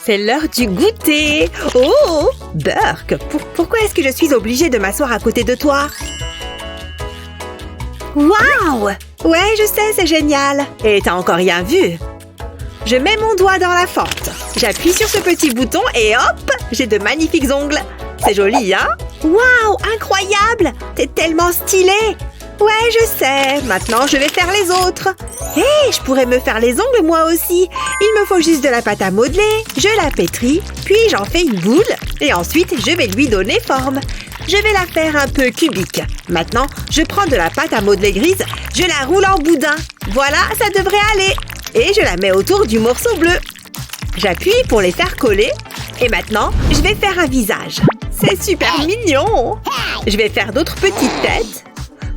C'est l'heure du goûter. Oh, Burke, pourquoi est-ce que je suis obligée de m'asseoir à côté de toi? Waouh! Ouais, je sais, c'est génial. Et t'as encore rien vu? Je mets mon doigt dans la fente. J'appuie sur ce petit bouton et hop, j'ai de magnifiques ongles. C'est joli, hein? Waouh, incroyable! T'es tellement stylé! Ouais, je sais. Maintenant, je vais faire les autres. Hé, je pourrais me faire les ongles moi aussi. Il me faut juste de la pâte à modeler. Je la pétris, puis j'en fais une boule. Et ensuite, je vais lui donner forme. Je vais la faire un peu cubique. Maintenant, je prends de la pâte à modeler grise. Je la roule en boudin. Voilà, ça devrait aller. Et je la mets autour du morceau bleu. J'appuie pour les faire coller. Et maintenant, je vais faire un visage. C'est super mignon. Je vais faire d'autres petites têtes.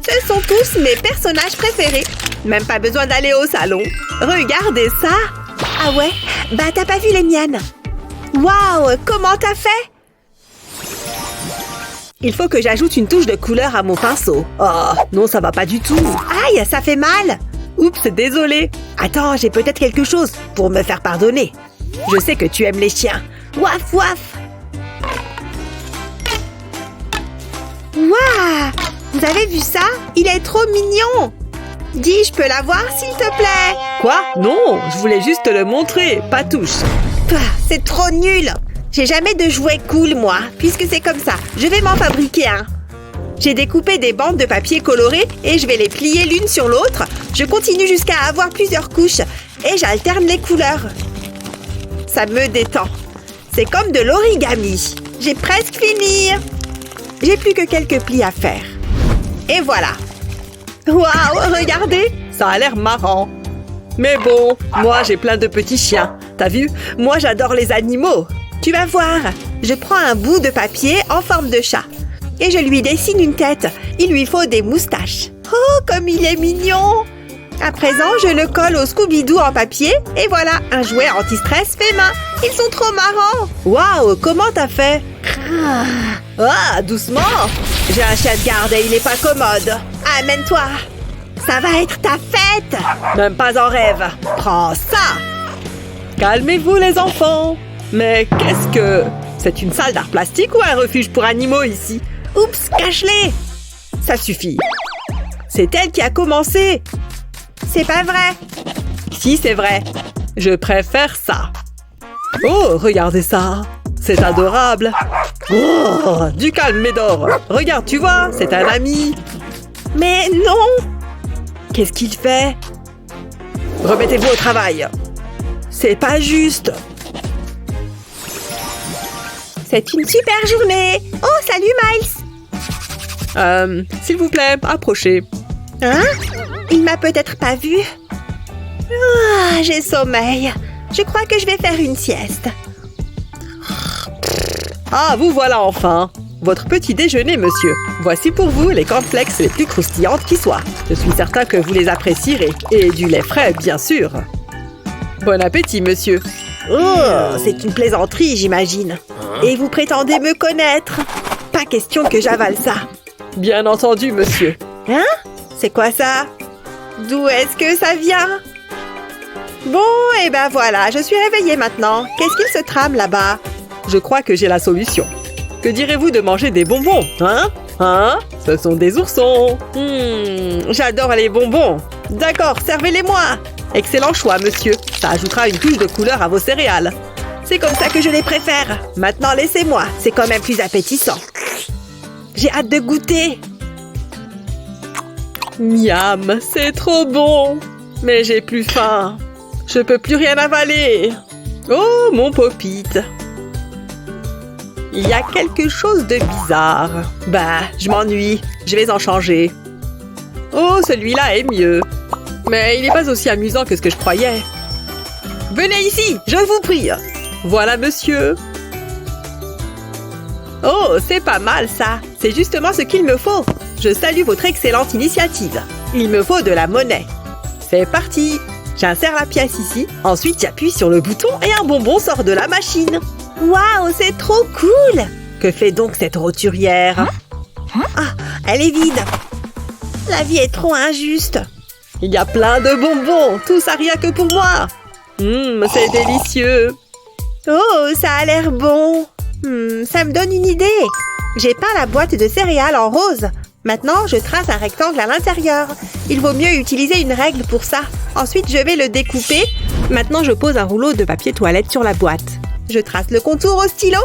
Ce sont tous mes personnages préférés. Même pas besoin d'aller au salon. Regardez ça. Ah ouais? Bah t'as pas vu les miennes. Waouh, comment t'as fait? Il faut que j'ajoute une touche de couleur à mon pinceau. Oh, non, ça va pas du tout. Aïe, ça fait mal. Oups, désolé. Attends, j'ai peut-être quelque chose pour me faire pardonner. Je sais que tu aimes les chiens. Waf, waf. Waouh! Vous avez vu ça? Il est trop mignon! Dis, je peux l'avoir, s'il te plaît? Quoi? Non, je voulais juste te le montrer, pas touche. C'est trop nul! J'ai jamais de jouet cool, moi, puisque c'est comme ça. Je vais m'en fabriquer un. J'ai découpé des bandes de papier colorées et je vais les plier l'une sur l'autre. Je continue jusqu'à avoir plusieurs couches et j'alterne les couleurs. Ça me détend. C'est comme de l'origami. J'ai presque fini. J'ai plus que quelques plis à faire. Et voilà. Waouh, regardez. Ça a l'air marrant. Mais bon, moi j'ai plein de petits chiens. T'as vu? Moi j'adore les animaux. Tu vas voir. Je prends un bout de papier en forme de chat. Et je lui dessine une tête. Il lui faut des moustaches. Oh, comme il est mignon! À présent, je le colle au Scooby-Doo en papier. Et voilà, un jouet anti-stress fait main. Ils sont trop marrants! Waouh, comment t'as fait? Ah, doucement! J'ai un chien de garde et il n'est pas commode. Amène-toi! Ça va être ta fête! Même pas en rêve. Prends ça! Calmez-vous les enfants. Mais qu'est-ce que... C'est une salle d'art plastique ou un refuge pour animaux ici? Oups, cache-les! Ça suffit. C'est elle qui a commencé. C'est pas vrai. Si, c'est vrai. Je préfère ça. Oh, regardez ça. C'est adorable. Oh, du calme, Médor. Regarde, tu vois, c'est un ami. Mais non! Qu'est-ce qu'il fait? Remettez-vous au travail. C'est pas juste. C'est une super journée. Oh, salut, Miles. S'il vous plaît, approchez. Hein? Il m'a peut-être pas vu. Ah, j'ai sommeil. Je crois que je vais faire une sieste. Ah, vous voilà enfin. Votre petit déjeuner, monsieur. Voici pour vous les cornflakes les plus croustillantes qui soient. Je suis certain que vous les apprécierez. Et du lait frais, bien sûr. Bon appétit, monsieur. Oh, c'est une plaisanterie, j'imagine. Et vous prétendez me connaître? Pas question que j'avale ça. Bien entendu, monsieur. Hein? C'est quoi ça? D'où est-ce que ça vient? Bon, et ben voilà, je suis réveillée maintenant. Qu'est-ce qu'il se trame là-bas? Je crois que j'ai la solution. Que direz-vous de manger des bonbons, hein? Hein? Ce sont des oursons. J'adore les bonbons. D'accord, servez-les-moi. Excellent choix, monsieur. Ça ajoutera une touche de couleur à vos céréales. C'est comme ça que je les préfère. Maintenant, laissez-moi. C'est quand même plus appétissant. J'ai hâte de goûter. Miam, c'est trop bon. Mais j'ai plus faim. Je peux plus rien avaler. Oh, mon Popite. Il y a quelque chose de bizarre. Bah, je m'ennuie. Je vais en changer. Oh, celui-là est mieux. Mais il n'est pas aussi amusant que ce que je croyais. Venez ici, je vous prie. Voilà, monsieur. Oh, c'est pas mal, ça. C'est justement ce qu'il me faut. Je salue votre excellente initiative. Il me faut de la monnaie. C'est parti. J'insère la pièce ici. Ensuite, j'appuie sur le bouton et un bonbon sort de la machine. Waouh, c'est trop cool! Que fait donc cette roturière? Ah, elle est vide. La vie est trop injuste. Il y a plein de bonbons, tout ça rien que pour moi. C'est délicieux. Oh, ça a l'air bon. Ça me donne une idée. J'ai peint la boîte de céréales en rose. Maintenant, je trace un rectangle à l'intérieur. Il vaut mieux utiliser une règle pour ça. Ensuite, je vais le découper. Maintenant, je pose un rouleau de papier toilette sur la boîte. Je trace le contour au stylo.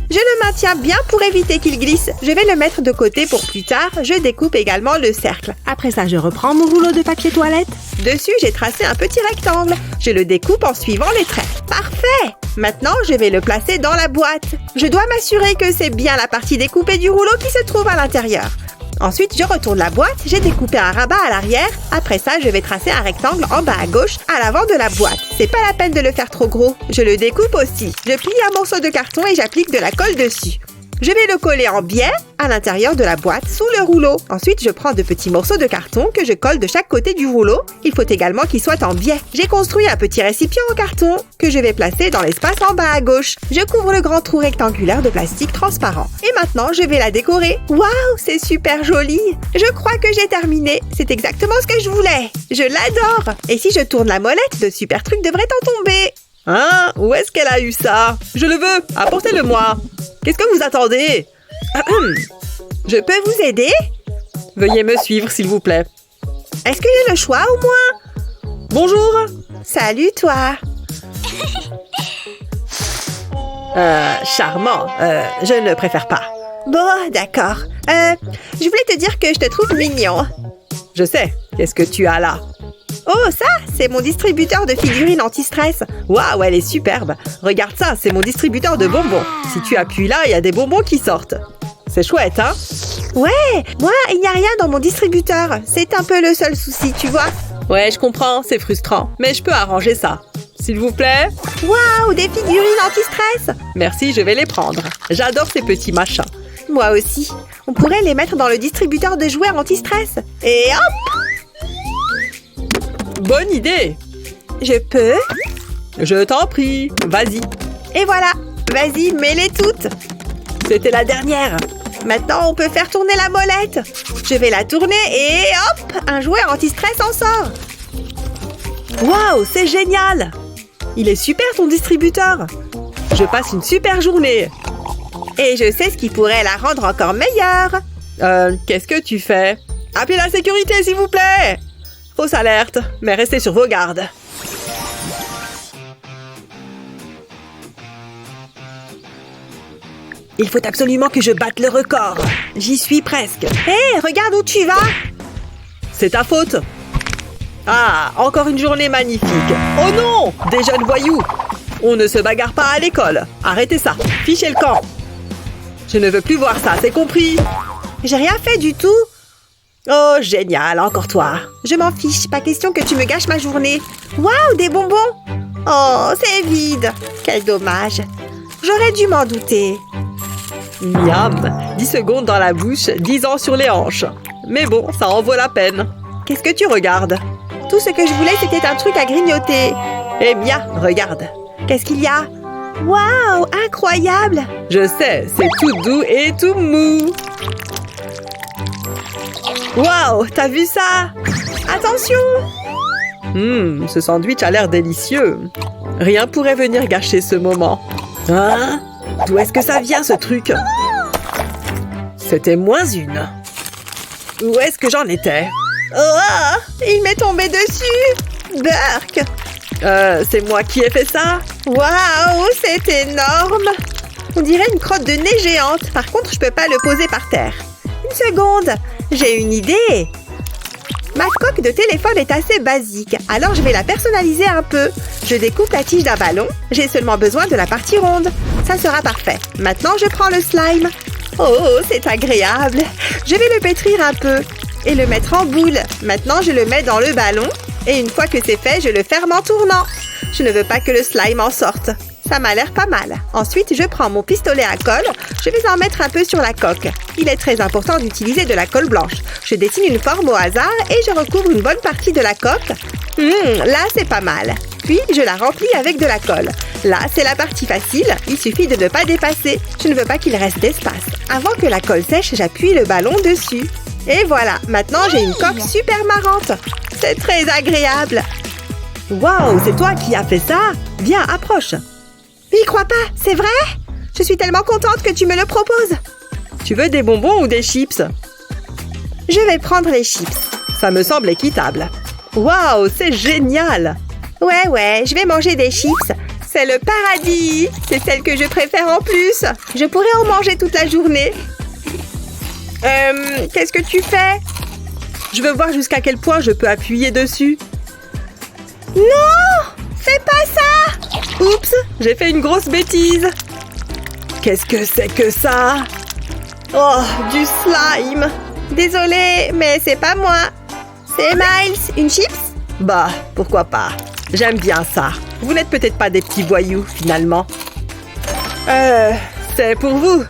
Je le maintiens bien pour éviter qu'il glisse. Je vais le mettre de côté pour plus tard. Je découpe également le cercle. Après ça, je reprends mon rouleau de papier toilette. Dessus, j'ai tracé un petit rectangle. Je le découpe en suivant les traits. Parfait! Maintenant, je vais le placer dans la boîte. Je dois m'assurer que c'est bien la partie découpée du rouleau qui se trouve à l'intérieur. Ensuite, je retourne la boîte, j'ai découpé un rabat à l'arrière. Après ça, je vais tracer un rectangle en bas à gauche, à l'avant de la boîte. C'est pas la peine de le faire trop gros. Je le découpe aussi. Je plie un morceau de carton et j'applique de la colle dessus. Je vais le coller en biais à l'intérieur de la boîte sous le rouleau. Ensuite, je prends de petits morceaux de carton que je colle de chaque côté du rouleau. Il faut également qu'il soit en biais. J'ai construit un petit récipient en carton que je vais placer dans l'espace en bas à gauche. Je couvre le grand trou rectangulaire de plastique transparent. Et maintenant, je vais la décorer. Waouh, c'est super joli! Je crois que j'ai terminé. C'est exactement ce que je voulais. Je l'adore! Et si je tourne la molette, de super trucs devraient en tomber. Hein? Où est-ce qu'elle a eu ça? Je le veux! Apportez-le-moi! Qu'est-ce que vous attendez? Je peux vous aider? Veuillez me suivre, s'il vous plaît. Est-ce que j'ai le choix, au moins? Bonjour! Salut, toi! Charmant. Je ne préfère pas. Bon, d'accord. Je voulais te dire que je te trouve mignon. Je sais. Qu'est-ce que tu as là? Oh, ça, c'est mon distributeur de figurines anti-stress. Waouh, elle est superbe. Regarde ça, c'est mon distributeur de bonbons. Si tu appuies là, il y a des bonbons qui sortent. C'est chouette, hein? Ouais, moi, il n'y a rien dans mon distributeur. C'est un peu le seul souci, tu vois. Ouais, je comprends, c'est frustrant. Mais je peux arranger ça. S'il vous plaît? Waouh, des figurines anti-stress! Merci, je vais les prendre. J'adore ces petits machins. Moi aussi. On pourrait les mettre dans le distributeur de jouets anti-stress. Et hop! Bonne idée! Je peux? Je t'en prie, vas-y. Et voilà! Vas-y, mets-les toutes! C'était la dernière! Maintenant, on peut faire tourner la molette! Je vais la tourner et hop! Un jouet anti-stress en sort! Waouh, c'est génial! Il est super ton distributeur! Je passe une super journée! Et je sais ce qui pourrait la rendre encore meilleure! Qu'est-ce que tu fais? Appelez la sécurité, s'il vous plaît! Fausse alerte, mais restez sur vos gardes. Il faut absolument que je batte le record. J'y suis presque. Hé, regarde où tu vas! C'est ta faute. Ah, encore une journée magnifique. Oh non! Des jeunes voyous. On ne se bagarre pas à l'école. Arrêtez ça. Fichez le camp. Je ne veux plus voir ça, c'est compris? J'ai rien fait du tout. Oh, génial, encore toi. Je m'en fiche, pas question que tu me gâches ma journée. Waouh, des bonbons! Oh, c'est vide. Quel dommage. J'aurais dû m'en douter. Miam! 10 secondes dans la bouche, 10 ans sur les hanches. Mais bon, ça en vaut la peine. Qu'est-ce que tu regardes? Tout ce que je voulais, c'était un truc à grignoter. Eh bien, regarde. Qu'est-ce qu'il y a? Waouh, incroyable! Je sais, c'est tout doux et tout mou. Waouh, t'as vu ça? Attention! Ce sandwich a l'air délicieux. Rien pourrait venir gâcher ce moment. Hein? D'où est-ce que ça vient, ce truc? C'était moins une. Où est-ce que j'en étais? Oh, il m'est tombé dessus! Burk! C'est moi qui ai fait ça? Waouh, c'est énorme! On dirait une crotte de nez géante. Par contre, je peux pas le poser par terre. Une seconde, j'ai une idée. Ma coque de téléphone est assez basique, alors je vais la personnaliser un peu. Je découpe la tige d'un ballon. J'ai seulement besoin de la partie ronde. Ça sera parfait. Maintenant, je prends le slime. Oh, c'est agréable. Je vais le pétrir un peu et le mettre en boule. Maintenant, je le mets dans le ballon. Et une fois que c'est fait, je le ferme en tournant. Je ne veux pas que le slime en sorte. Ça m'a l'air pas mal. Ensuite, je prends mon pistolet à colle. Je vais en mettre un peu sur la coque. Il est très important d'utiliser de la colle blanche. Je dessine une forme au hasard et je recouvre une bonne partie de la coque. Là, c'est pas mal. Puis, je la remplis avec de la colle. Là, c'est la partie facile. Il suffit de ne pas dépasser. Je ne veux pas qu'il reste d'espace. Avant que la colle sèche, j'appuie le ballon dessus. Et voilà, maintenant, j'ai une coque super marrante. C'est très agréable. Waouh, c'est toi qui as fait ça? Viens, approche. J'y crois pas, c'est vrai? Je suis tellement contente que tu me le proposes. Tu veux des bonbons ou des chips? Je vais prendre les chips. Ça me semble équitable. Waouh, c'est génial! Ouais, je vais manger des chips. C'est le paradis. C'est celle que je préfère en plus. Je pourrais en manger toute la journée. Qu'est-ce que tu fais? Je veux voir jusqu'à quel point je peux appuyer dessus. Non! Fais pas ça! Oups, j'ai fait une grosse bêtise. Qu'est-ce que c'est que ça? Oh, du slime. Désolée, mais c'est pas moi. C'est Miles. Une chips? Bah, pourquoi pas. J'aime bien ça. Vous n'êtes peut-être pas des petits voyous, finalement. C'est pour vous.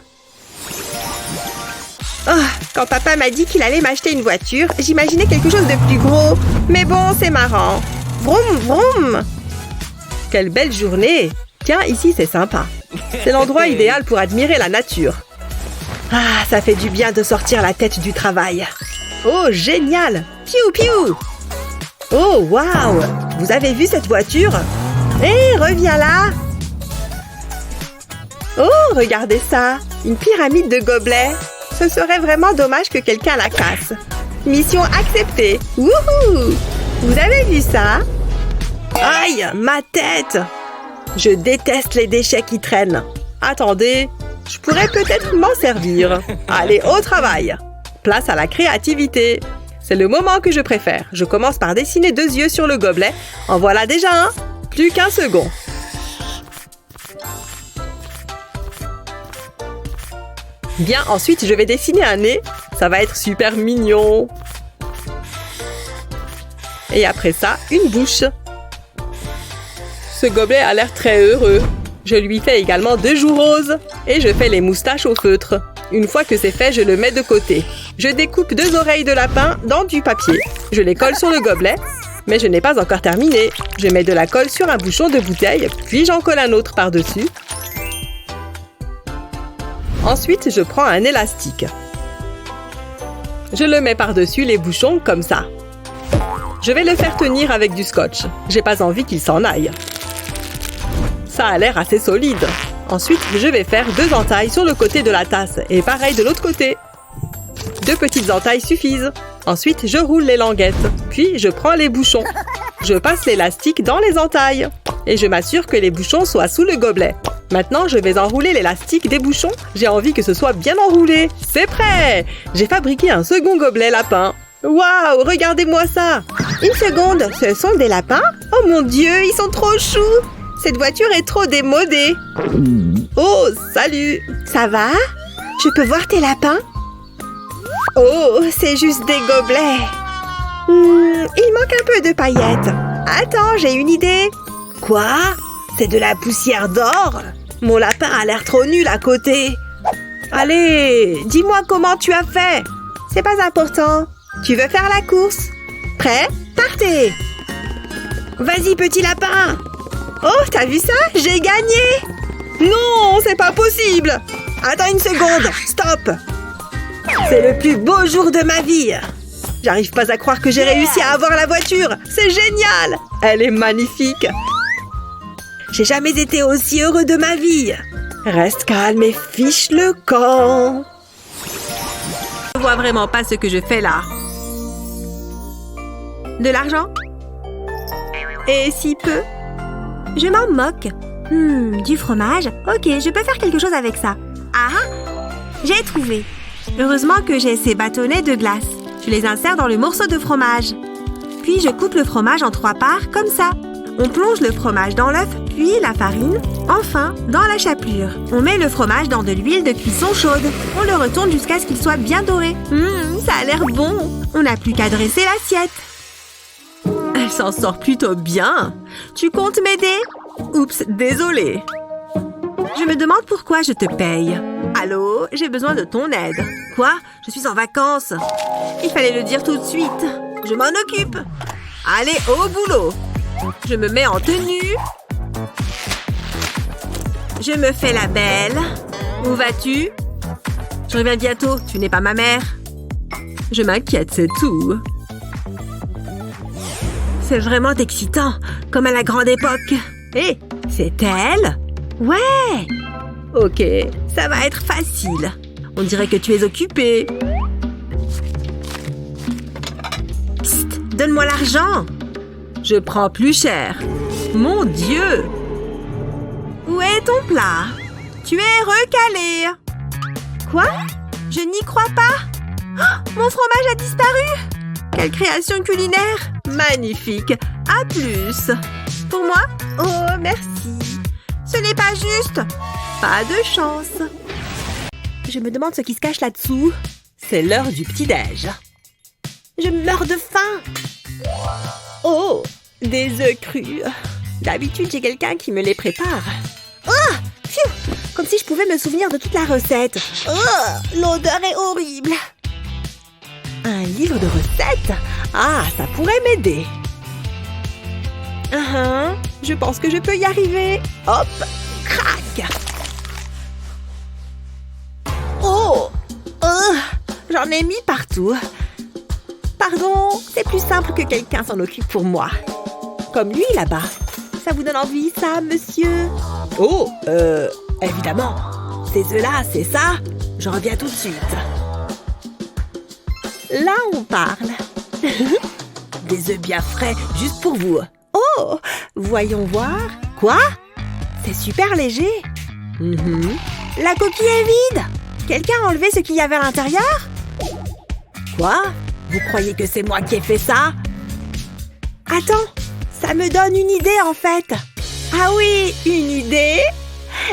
Oh, quand papa m'a dit qu'il allait m'acheter une voiture, j'imaginais quelque chose de plus gros. Mais bon, c'est marrant. Vroom, vroom. Quelle belle journée. Tiens, ici, c'est sympa. C'est l'endroit idéal pour admirer la nature. Ah, ça fait du bien de sortir la tête du travail. Oh, génial. Piou, piou. Oh, waouh. Vous avez vu cette voiture? Hé, reviens là. Oh, regardez ça. Une pyramide de gobelets. Ce serait vraiment dommage que quelqu'un la casse. Mission acceptée. Wouhou! Vous avez vu ça? Aïe, ma tête! Je déteste les déchets qui traînent. Attendez, je pourrais peut-être m'en servir. Allez, au travail. Place à la créativité. C'est le moment que je préfère. Je commence par dessiner 2 yeux sur le gobelet. En voilà déjà un. Plus qu'un second. Bien, ensuite, je vais dessiner un nez. Ça va être super mignon. Et après ça, une bouche. Ce gobelet a l'air très heureux. Je lui fais également 2 joues roses. Et je fais les moustaches au feutre. Une fois que c'est fait, je le mets de côté. Je découpe 2 oreilles de lapin dans du papier. Je les colle sur le gobelet. Mais je n'ai pas encore terminé. Je mets de la colle sur un bouchon de bouteille, puis j'en colle un autre par-dessus. Ensuite, je prends un élastique. Je le mets par-dessus les bouchons comme ça. Je vais le faire tenir avec du scotch. J'ai pas envie qu'il s'en aille. Ça a l'air assez solide. Ensuite, je vais faire 2 entailles sur le côté de la tasse et pareil de l'autre côté. 2 petites entailles suffisent. Ensuite, je roule les languettes. Puis, je prends les bouchons. Je passe l'élastique dans les entailles. Et je m'assure que les bouchons soient sous le gobelet. Maintenant, je vais enrouler l'élastique des bouchons. J'ai envie que ce soit bien enroulé. C'est prêt! J'ai fabriqué un second gobelet lapin. Waouh! Regardez-moi ça! Une seconde, ce sont des lapins? Oh mon Dieu, ils sont trop choux! Cette voiture est trop démodée. Oh, salut! Ça va? Je peux voir tes lapins? Oh, c'est juste des gobelets. Il manque un peu de paillettes. Attends, j'ai une idée. Quoi? C'est de la poussière d'or? Mon lapin a l'air trop nul à côté. Allez, dis-moi comment tu as fait. C'est pas important. Tu veux faire la course? Prêt? Partez! Vas-y, petit lapin! Oh, t'as vu ça? J'ai gagné! Non, c'est pas possible! Attends une seconde, stop! C'est le plus beau jour de ma vie! J'arrive pas à croire que j'ai réussi à avoir la voiture! C'est génial! Elle est magnifique! J'ai jamais été aussi heureux de ma vie! Reste calme et fiche le camp! Je vois vraiment pas ce que je fais là. De l'argent? Et si peu? Je m'en moque. Du fromage? Ok, je peux faire quelque chose avec ça. Ah! J'ai trouvé. Heureusement que j'ai ces bâtonnets de glace. Je les insère dans le morceau de fromage. Puis je coupe le fromage en 3 parts, comme ça. On plonge le fromage dans l'œuf, puis la farine. Enfin, dans la chapelure. On met le fromage dans de l'huile de cuisson chaude. On le retourne jusqu'à ce qu'il soit bien doré. Ça a l'air bon. On n'a plus qu'à dresser l'assiette. Elle s'en sort plutôt bien. Tu comptes m'aider? Oups, désolée. Je me demande pourquoi je te paye. Allô, j'ai besoin de ton aide. Quoi? Je suis en vacances. Il fallait le dire tout de suite. Je m'en occupe. Allez, au boulot. Je me mets en tenue. Je me fais la belle. Où vas-tu? Je reviens bientôt. Tu n'es pas ma mère. Je m'inquiète, c'est tout. C'est vraiment excitant, comme à la grande époque. Hé, c'est elle? Ouais! Ok, ça va être facile. On dirait que tu es occupée. Psst, donne-moi l'argent. Je prends plus cher. Mon Dieu! Où est ton plat? Tu es recalé. Quoi? Je n'y crois pas. Oh, mon fromage a disparu. Quelle création culinaire! Magnifique. À plus. Pour moi? Oh, merci. Ce n'est pas juste. Pas de chance. Je me demande ce qui se cache là-dessous. C'est l'heure du petit-déj. Je meurs de faim. Oh, des œufs crus. D'habitude, j'ai quelqu'un qui me les prépare. Oh, pfiou, comme si je pouvais me souvenir de toute la recette. Oh, l'odeur est horrible. Un livre de recettes? Ah, ça pourrait m'aider. Je pense que je peux y arriver. Hop, crac. Oh, j'en ai mis partout. Pardon, c'est plus simple que quelqu'un s'en occupe pour moi. Comme lui là-bas. Ça vous donne envie, ça, monsieur? Oh, évidemment. Ces œufs-là, c'est ça? Je reviens tout de suite. Là, on parle. Des œufs bien frais, juste pour vous. Oh, voyons voir. Quoi? C'est super léger. La coquille est vide. Quelqu'un a enlevé ce qu'il y avait à l'intérieur? Quoi? Vous croyez que c'est moi qui ai fait ça? Attends, ça me donne une idée en fait. Ah oui, une idée?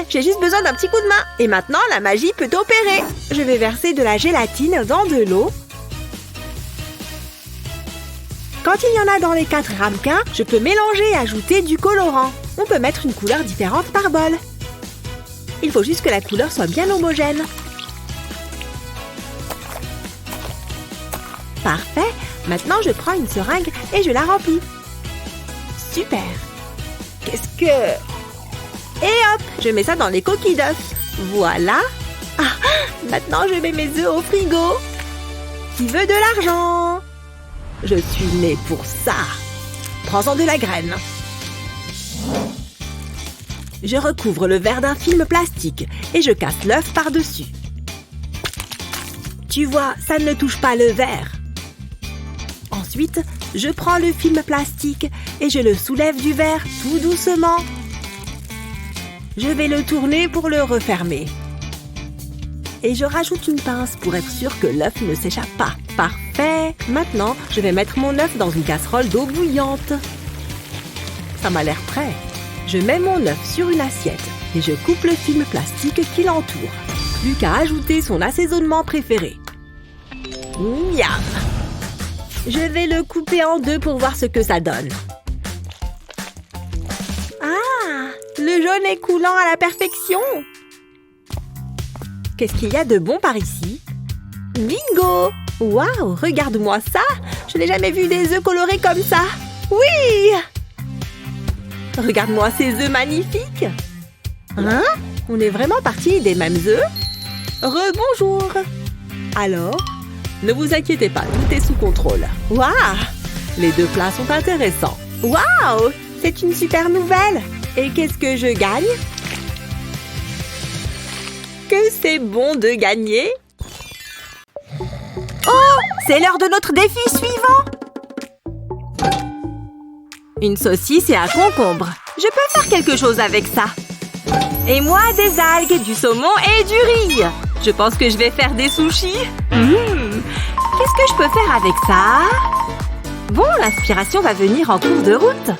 J'ai juste besoin d'un petit coup de main. Et maintenant, la magie peut opérer. Je vais verser de la gélatine dans de l'eau. Quand il y en a dans les 4 ramequins, je peux mélanger et ajouter du colorant. On peut mettre une couleur différente par bol. Il faut juste que la couleur soit bien homogène. Parfait. Maintenant, je prends une seringue et je la remplis. Super. Qu'est-ce que... Et hop, je mets ça dans les coquilles d'œufs. Voilà. Ah, maintenant, je mets mes œufs au frigo. Qui veut de l'argent? Je suis née pour ça. Prends-en de la graine. Je recouvre le verre d'un film plastique et je casse l'œuf par-dessus. Tu vois, ça ne touche pas le verre. Ensuite, je prends le film plastique et je le soulève du verre tout doucement. Je vais le tourner pour le refermer. Et je rajoute une pince pour être sûr que l'œuf ne s'échappe pas. Parfait! Maintenant, je vais mettre mon œuf dans une casserole d'eau bouillante. Ça m'a l'air prêt. Je mets mon œuf sur une assiette et je coupe le film plastique qui l'entoure. Plus qu'à ajouter son assaisonnement préféré. Miam! Je vais le couper en deux pour voir ce que ça donne. Ah! Le jaune est coulant à la perfection! Qu'est-ce qu'il y a de bon par ici? Bingo! Waouh! Regarde-moi ça! Je n'ai jamais vu des œufs colorés comme ça! Oui! Regarde-moi ces œufs magnifiques! Hein? On est vraiment partis des mêmes œufs? Rebonjour! Alors? Ne vous inquiétez pas, tout est sous contrôle. Waouh! Les deux plats sont intéressants. Waouh! C'est une super nouvelle! Et qu'est-ce que je gagne? Que c'est bon de gagner! Oh! C'est l'heure de notre défi suivant! Une saucisse et un concombre. Je peux faire quelque chose avec ça. Et moi, des algues, du saumon et du riz. Je pense que je vais faire des sushis. Qu'est-ce que je peux faire avec ça? Bon, l'inspiration va venir en cours de route.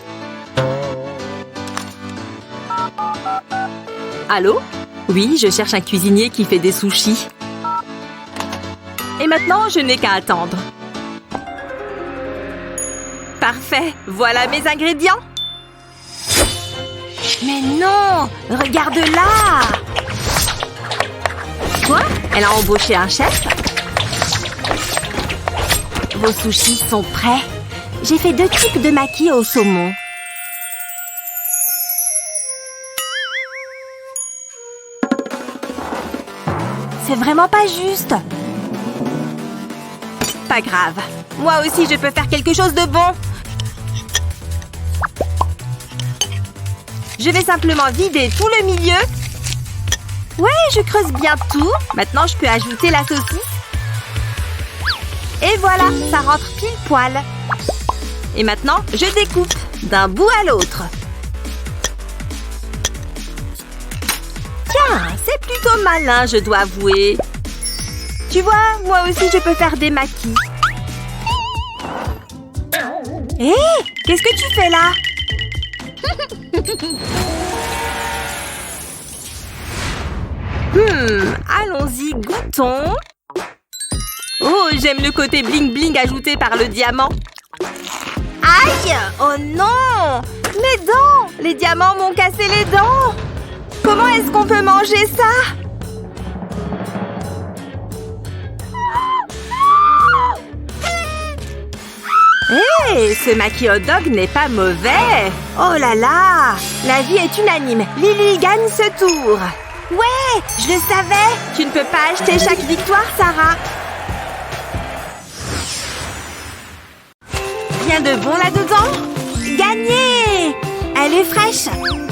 Allô? Oui, je cherche un cuisinier qui fait des sushis. Et maintenant, je n'ai qu'à attendre. Parfait, voilà mes ingrédients. Mais non! Regarde là! Quoi? Elle a embauché un chef? Vos sushis sont prêts. J'ai fait 2 types de maki au saumon. C'est vraiment pas juste. Pas grave. Moi aussi, je peux faire quelque chose de bon. Je vais simplement vider tout le milieu. Ouais, je creuse bien tout. Maintenant, je peux ajouter la saucisse. Et voilà, ça rentre pile poil. Et maintenant, je découpe d'un bout à l'autre. Tiens, c'est plutôt malin, je dois avouer. Tu vois, moi aussi, je peux faire des maquis. Hé, qu'est-ce que tu fais là? Allons-y, goûtons. Oh, j'aime le côté bling-bling ajouté par le diamant. Aïe! Oh non! Mes dents! Les diamants m'ont cassé les dents! Comment est-ce qu'on peut manger ça? Hé! Ce maquis hot dog n'est pas mauvais! Oh là là! La vie est unanime. Lily gagne ce tour. Ouais! Je le savais! Tu ne peux pas acheter chaque victoire, Sarah! Rien de bon là-dedans? Gagné! Elle est fraîche!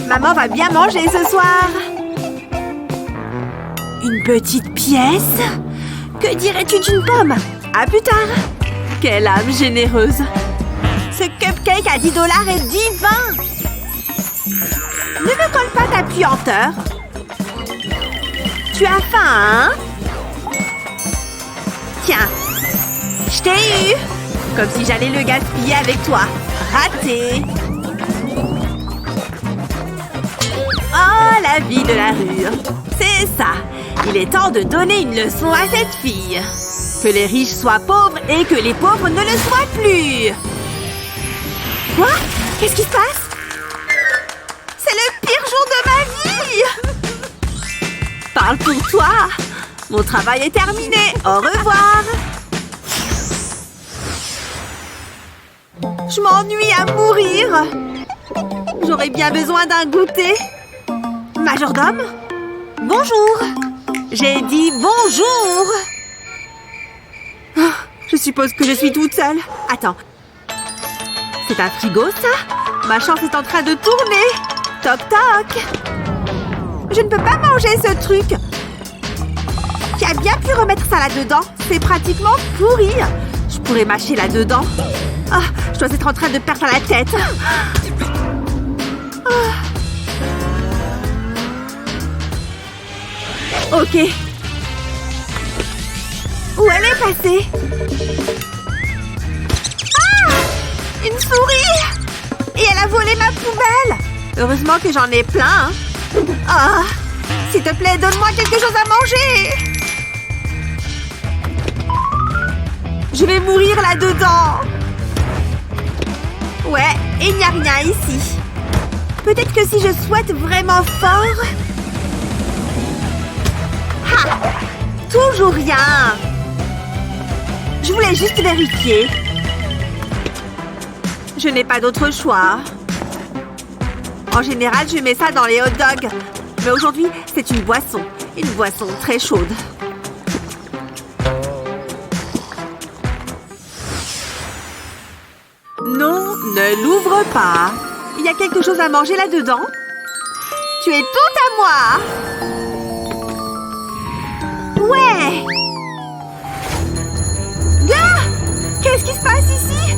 Maman va bien manger ce soir! Une petite pièce? Que dirais-tu d'une pomme? À plus tard! Quelle âme généreuse! Ce cupcake à 10 $ est divin! Ne me colle pas ta puanteur! Tu as faim, hein? Tiens! Je t'ai eu! Comme si j'allais le gaspiller avec toi. Raté! Oh, la vie de la rue! C'est ça! Il est temps de donner une leçon à cette fille. Que les riches soient pauvres et que les pauvres ne le soient plus! Quoi? Qu'est-ce qui se passe? C'est le pire jour de ma vie! Parle pour toi! Mon travail est terminé! Au revoir! Je m'ennuie à mourir! J'aurais bien besoin d'un goûter. Majordome? Bonjour! J'ai dit bonjour! Oh, je suppose que je suis toute seule. Attends. C'est un frigo, ça? Ma chance est en train de tourner. Toc toc! Je ne peux pas manger ce truc. Qui a bien pu remettre ça là-dedans? C'est pratiquement pourri. Je pourrais mâcher là-dedans. Ah, je dois être en train de perdre la tête. Ok. Où elle est passée? Ah! Une souris! Et elle a volé ma poubelle! Heureusement que j'en ai plein. Ah! S'il te plaît, donne-moi quelque chose à manger! Je vais mourir là-dedans! Ouais, et il n'y a rien ici. Peut-être que si je souhaite vraiment fort... Ha! Toujours rien! Je voulais juste vérifier. Je n'ai pas d'autre choix. En général, je mets ça dans les hot dogs. Mais aujourd'hui, c'est une boisson. Une boisson très chaude. Non, ne l'ouvre pas. Il y a quelque chose à manger là-dedans? Tu es tout à moi! Ouais! Gars! Qu'est-ce qui se passe ici?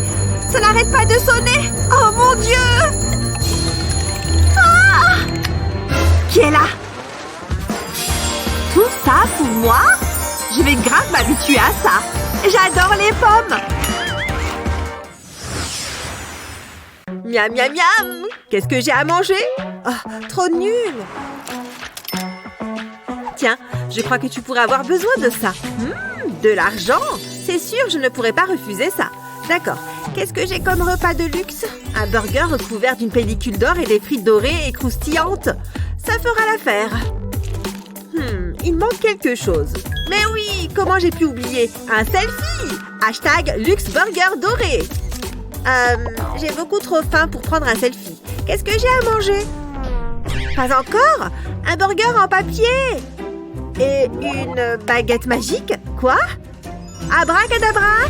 Ça n'arrête pas de sonner! Oh mon Dieu! Ah! Qui est là? Tout ça pour moi? Je vais grave m'habituer à ça. J'adore les pommes! Miam, miam, miam! Qu'est-ce que j'ai à manger? Oh, trop nul! Tiens, je crois que tu pourrais avoir besoin de ça. De l'argent! C'est sûr, je ne pourrais pas refuser ça. D'accord. Qu'est-ce que j'ai comme repas de luxe? Un burger recouvert d'une pellicule d'or et des frites dorées et croustillantes. Ça fera l'affaire. Il manque quelque chose. Mais oui, comment j'ai pu oublier? Un selfie! Hashtag luxe burger doré. J'ai beaucoup trop faim pour prendre un selfie. Qu'est-ce que j'ai à manger? Pas encore? Un burger en papier! Et une baguette magique? Quoi? Abracadabra!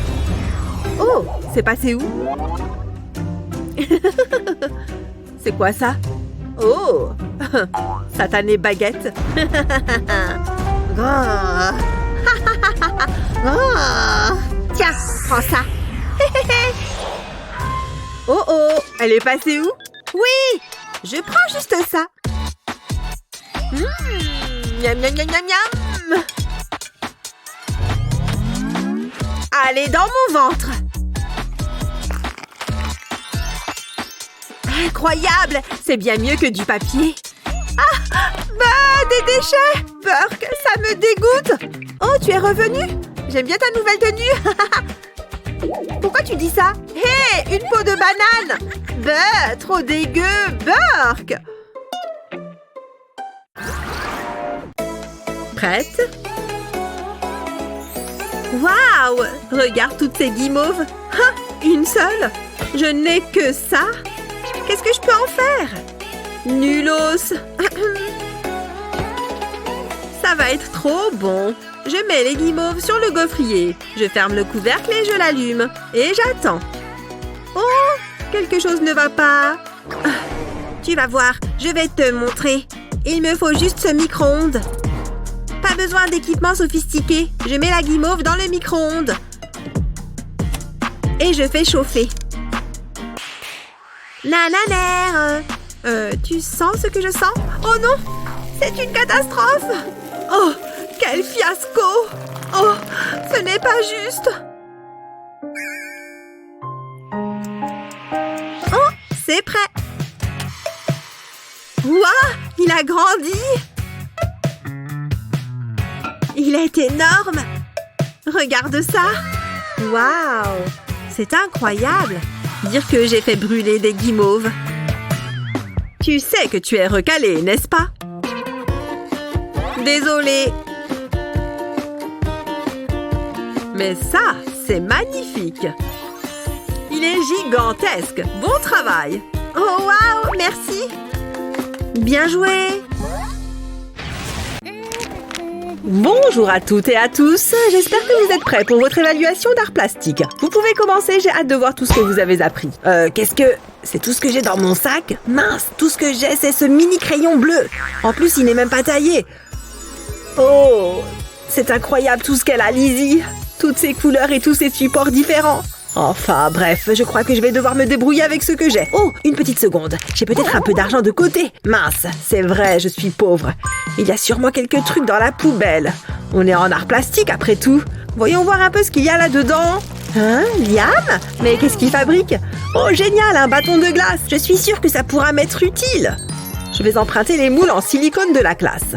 Oh, c'est passé où? C'est quoi ça? Oh, satanée baguette. Oh. Oh. Tiens, prends ça. Oh oh, elle est passée où? Oui, je prends juste ça. Miam, miam, miam, miam, miam. Allez, dans mon ventre. Incroyable, c'est bien mieux que du papier. Ah, bah, des déchets. Burk, ça me dégoûte. Oh, tu es revenu? J'aime bien ta nouvelle tenue. Pourquoi tu dis ça? Hé, une peau de banane. Bah, trop dégueu, Burk. Prête? Waouh! Regarde toutes ces guimauves. Ah, une seule? Je n'ai que ça? Qu'est-ce que je peux en faire? Nulos! Ça va être trop bon. Je mets les guimauves sur le gaufrier. Je ferme le couvercle et je l'allume. Et j'attends. Oh! Quelque chose ne va pas. Tu vas voir, je vais te montrer. Il me faut juste ce micro-ondes. Pas besoin d'équipement sophistiqué. Je mets la guimauve dans le micro-ondes. Et je fais chauffer. Nananère. Tu sens ce que je sens? Oh non! C'est une catastrophe! Oh! Quel fiasco! Oh! Ce n'est pas juste! Oh! C'est prêt! Ouah! Il a grandi! Il est énorme! Regarde ça! Waouh! C'est incroyable! Dire que j'ai fait brûler des guimauves. Tu sais que tu es recalé, n'est-ce pas? Désolée. Mais ça, c'est magnifique! Il est gigantesque! Bon travail! Oh, waouh! Merci! Bien joué! Bonjour à toutes et à tous, j'espère que vous êtes prêts pour votre évaluation d'art plastique. Vous pouvez commencer, j'ai hâte de voir tout ce que vous avez appris. Qu'est-ce que... C'est tout ce que j'ai dans mon sac? Mince, tout ce que j'ai, c'est ce mini crayon bleu. En plus, il n'est même pas taillé. Oh, c'est incroyable tout ce qu'elle a, Lizzie. Toutes ces couleurs et tous ces supports différents. Enfin, bref, je crois que je vais devoir me débrouiller avec ce que j'ai. Oh, une petite seconde. J'ai peut-être un peu d'argent de côté. Mince, c'est vrai, je suis pauvre. Il y a sûrement quelques trucs dans la poubelle. On est en art plastique, après tout. Voyons voir un peu ce qu'il y a là-dedans. Hein, Liam? Mais qu'est-ce qu'il fabrique? Oh, génial, un bâton de glace. Je suis sûre que ça pourra m'être utile. Je vais emprunter les moules en silicone de la classe.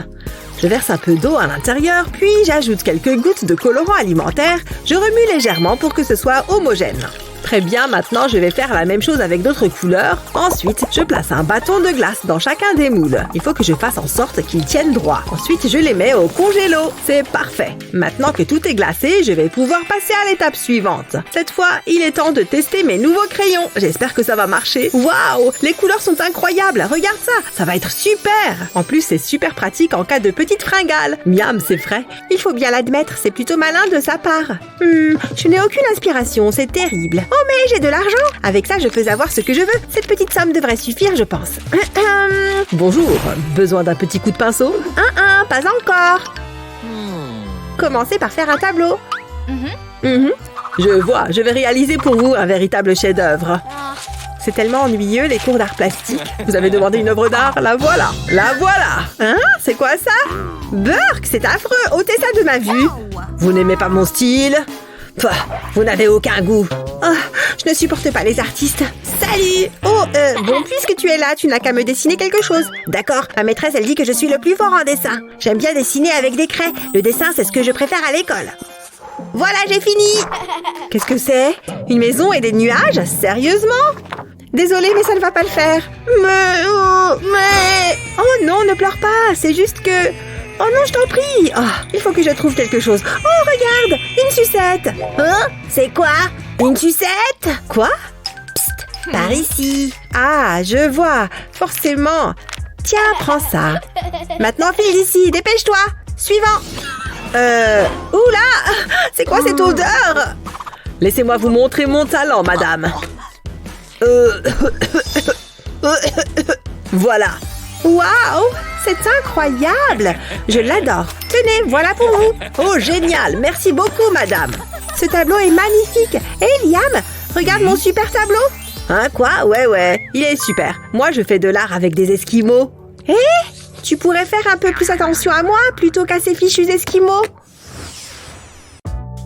Je verse un peu d'eau à l'intérieur, puis j'ajoute quelques gouttes de colorant alimentaire. Je remue légèrement pour que ce soit homogène. Très bien, maintenant je vais faire la même chose avec d'autres couleurs. Ensuite, je place un bâton de glace dans chacun des moules. Il faut que je fasse en sorte qu'ils tiennent droit. Ensuite, je les mets au congélo. C'est parfait. Maintenant que tout est glacé, je vais pouvoir passer à l'étape suivante. Cette fois, il est temps de tester mes nouveaux crayons. J'espère que ça va marcher. Waouh! Les couleurs sont incroyables. Regarde ça. Ça va être super. En plus, c'est super pratique en cas de petite fringale. Miam, c'est vrai. Il faut bien l'admettre, c'est plutôt malin de sa part. Je n'ai aucune inspiration, c'est terrible. Oh, mais j'ai de l'argent! Avec ça, je peux avoir ce que je veux. Cette petite somme devrait suffire, je pense. Bonjour, besoin d'un petit coup de pinceau? Pas encore. Commencez par faire un tableau. Je vois, je vais réaliser pour vous un véritable chef-d'œuvre. C'est tellement ennuyeux, les cours d'art plastique. Vous avez demandé une œuvre d'art? La voilà! La voilà! Hein? C'est quoi ça? Burk, c'est affreux! Ôtez ça de ma vue! Vous n'aimez pas mon style? Pah, vous n'avez aucun goût. Oh, je ne supporte pas les artistes. Salut! Oh, bon, puisque tu es là, tu n'as qu'à me dessiner quelque chose. D'accord, ma maîtresse, elle dit que je suis le plus fort en dessin. J'aime bien dessiner avec des craies. Le dessin, c'est ce que je préfère à l'école. Voilà, j'ai fini! Qu'est-ce que c'est? Une maison et des nuages? Sérieusement? Désolée, mais ça ne va pas le faire. Mais... Oh non, ne pleure pas, c'est juste que... Oh non, je t'en prie. Oh, il faut que je trouve quelque chose. Oh, regarde, une sucette. Hein? C'est quoi? Une sucette? Quoi? Psst, par ici. Ah, je vois, forcément. Tiens, prends ça. Maintenant, file d'ici, dépêche-toi. Suivant. Oula! C'est quoi cette odeur? Laissez-moi vous montrer mon talent, madame. Voilà. Waouh! C'est incroyable! Je l'adore. Tenez, voilà pour vous. Oh, génial. Merci beaucoup, madame. Ce tableau est magnifique. Hé, Liam, regarde mon super tableau. Hein, quoi? Ouais. Il est super. Moi, je fais de l'art avec des esquimaux. Hé, tu pourrais faire un peu plus attention à moi plutôt qu'à ces fichus esquimaux.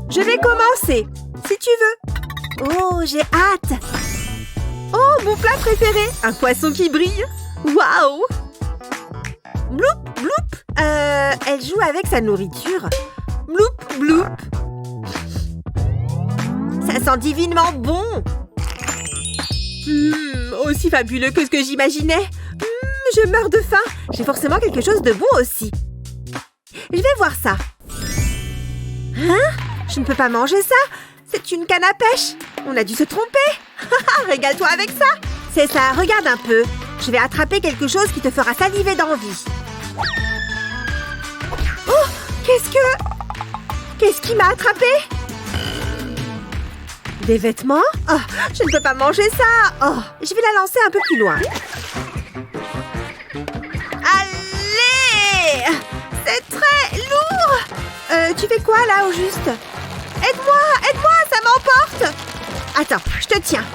Je vais commencer, si tu veux. Oh, j'ai hâte. Oh, mon plat préféré, un poisson qui brille. Waouh! Bloup, bloup. Elle joue avec sa nourriture. Bloup, bloup. Ça sent divinement bon. Aussi fabuleux que ce que j'imaginais. Je meurs de faim. J'ai forcément quelque chose de bon aussi. Je vais voir ça. Hein? Je ne peux pas manger ça. C'est une canne à pêche. On a dû se tromper. Régale-toi avec ça. C'est ça, regarde un peu. Je vais attraper quelque chose qui te fera saliver d'envie. Oh, qu'est-ce qui m'a attrapé? Des vêtements? Oh, je ne peux pas manger ça. Oh, je vais la lancer un peu plus loin. Allez! C'est très lourd. Tu fais quoi là au juste? Aide-moi, ça m'emporte. Attends, je te tiens.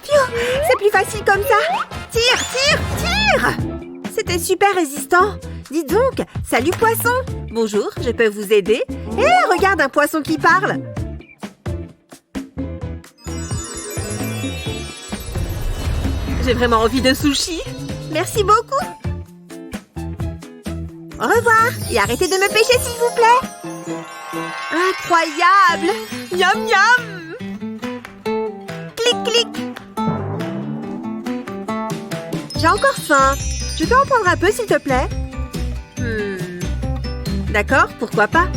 Pfiou, c'est plus facile comme ça. Tire! C'était super résistant. Dis donc, salut poisson. Bonjour, je peux vous aider? Hé, regarde un poisson qui parle. J'ai vraiment envie de sushi. Merci beaucoup. Au revoir. Et arrêtez de me pêcher, s'il vous plaît. Incroyable. Miam, miam. Clic, clic. J'ai encore faim. Je peux en prendre un peu, s'il te plaît? D'accord, pourquoi pas?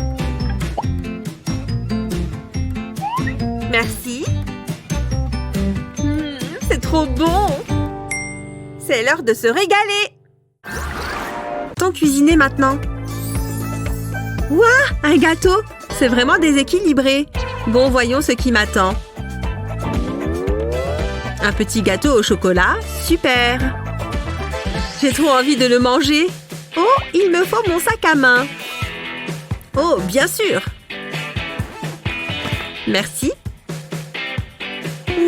Merci. C'est trop bon. C'est l'heure de se régaler. Tant cuisiner maintenant. Ouah, un gâteau. C'est vraiment déséquilibré. Bon, voyons ce qui m'attend. Un petit gâteau au chocolat. Super. J'ai trop envie de le manger. Oh, il me faut mon sac à main. Oh, bien sûr. Merci.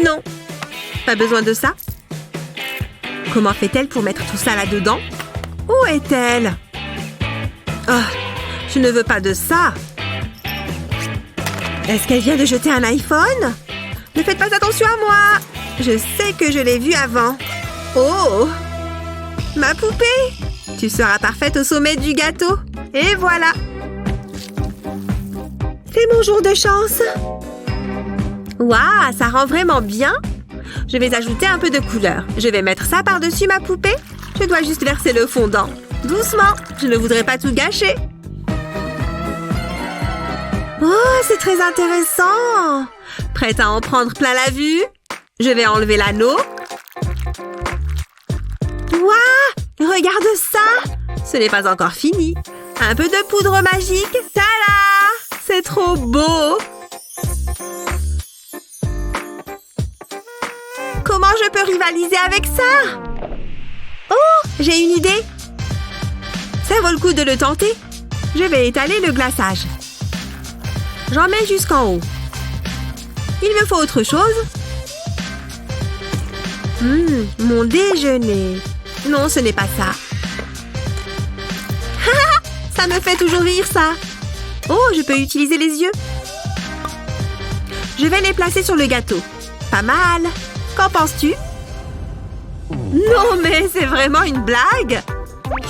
Non. Pas besoin de ça. Comment fait-elle pour mettre tout ça là-dedans? Où est-elle? Oh, je ne veux pas de ça. Est-ce qu'elle vient de jeter un iPhone? Ne faites pas attention à moi. Je sais que je l'ai vu avant. Oh! Ma poupée! Tu seras parfaite au sommet du gâteau. Et voilà! C'est mon jour de chance. Waouh, ça rend vraiment bien. Je vais ajouter un peu de couleur. Je vais mettre ça par-dessus ma poupée. Je dois juste verser le fondant. Doucement, je ne voudrais pas tout gâcher. Oh, c'est très intéressant. Prête à en prendre plein la vue? Je vais enlever l'anneau. Waouh! Regarde ça! Ce n'est pas encore fini. Un peu de poudre magique. Tada! C'est trop beau! Comment je peux rivaliser avec ça? Oh! J'ai une idée! Ça vaut le coup de le tenter. Je vais étaler le glaçage. J'en mets jusqu'en haut. Il me faut autre chose? Mon déjeuner. Non, ce n'est pas ça. Ça me fait toujours rire, ça. Oh, je peux utiliser les yeux. Je vais les placer sur le gâteau. Pas mal. Qu'en penses-tu? Non, mais c'est vraiment une blague.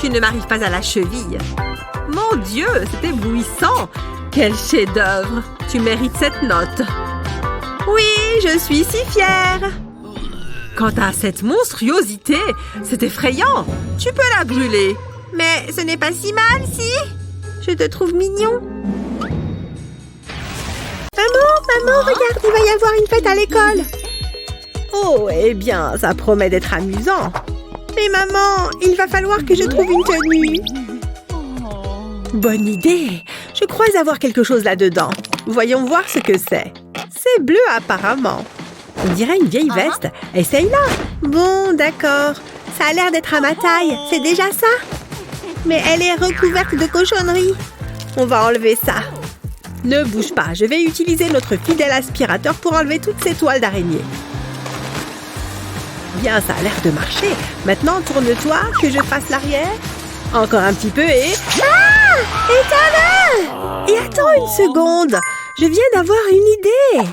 Tu ne m'arrives pas à la cheville. Mon Dieu, c'est éblouissant. Quel chef-d'œuvre. Tu mérites cette note. Oui, je suis si fière. Quant à cette monstruosité, c'est effrayant. Tu peux la brûler. Mais ce n'est pas si mal, si? Je te trouve mignon. Maman, regarde, il va y avoir une fête à l'école. Oh, eh bien, ça promet d'être amusant. Mais maman, il va falloir que je trouve une tenue. Bonne idée. Je crois avoir quelque chose là-dedans. Voyons voir ce que c'est. C'est bleu apparemment. On dirait une vieille veste. Essaye-la. Bon, d'accord. Ça a l'air d'être à ma taille. C'est déjà ça? Mais elle est recouverte de cochonneries. On va enlever ça. Ne bouge pas, je vais utiliser notre fidèle aspirateur pour enlever toutes ces toiles d'araignée. Bien, ça a l'air de marcher. Maintenant, tourne-toi, que je fasse l'arrière. Encore un petit peu et... Ah! Éteins-le! Et attends une seconde. Je viens d'avoir une idée.